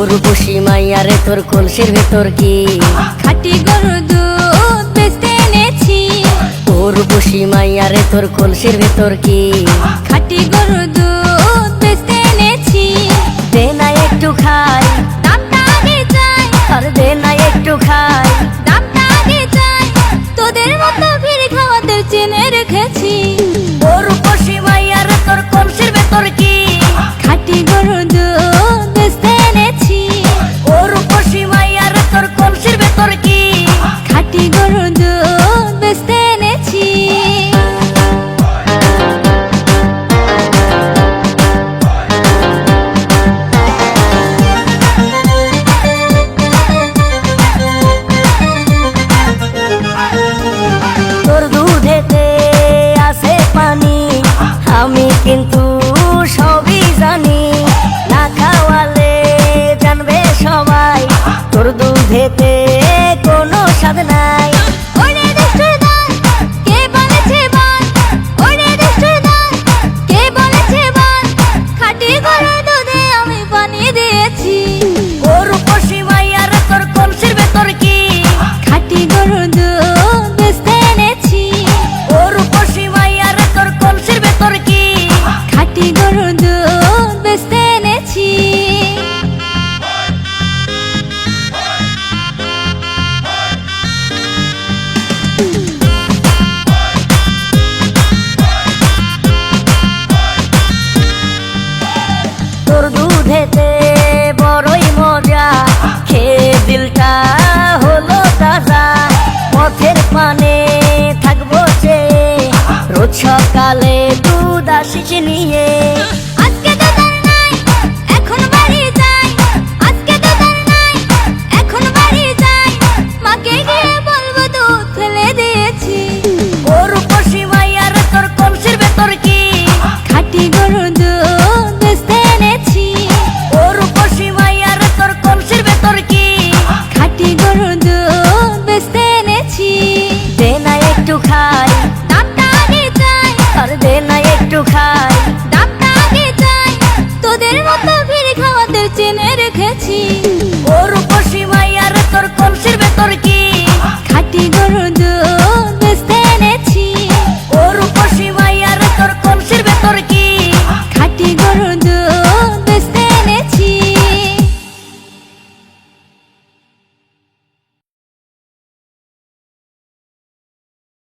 রূপসী মাইয়ারে তোর কলসির ভেতর কি খাঁটি গরুর দুধ বেচতে এনেছি। ও রূপসী মাইয়ারে তোর কলসির ভেতর কি খাঁটি গরুর দুধ বেচতে এনেছি। দে না একটু খাই, দামটা আগে চাই, আর দে না একটু খাই। দামটা আগে চাই, তোদের মতো ভিড় খাওয়াতে চেনে রেখেছি। ও রূপসী মাইয়ারে তোর কলসির ভেতর কি খাঁটি গরুর দুধ বেচতে এনেছি। ও রূপসী মাইয়ারে তোর কলসির ভেতর কি খাঁটি গরুর দুধ বেচতে এনেছি। তোর দুধেতে আছে পানি, আমি কিন্তু সবই জানি। না খাওয়ালে জানবে সবাই তোর দুধেতে কোনো স্বাদ নাই। ওরে দুষ্টুর দল, কে বলেছে বল? ওরে দুষ্টুর দল, কে বলেছে বল? খাঁটি গরুর দুধে আমি পানি দিয়েছি। ও রূপসী মাইয়ারে তোর কলসির ভেতর কি খাঁটি গরুর দুধ বেচতে এনেছি। ও রূপসী মাইয়ারে তোর কলসির ভেতর কি খাঁটি গরুর দুধ বেচতে এনেছি। তোর দুধেতে বড়ই মজা, খেয়ে দিলটা হলো তাজা। পথের পানে থাকবো চেয়ে, রোজ সকালে দুধ আসিস নিয়ে।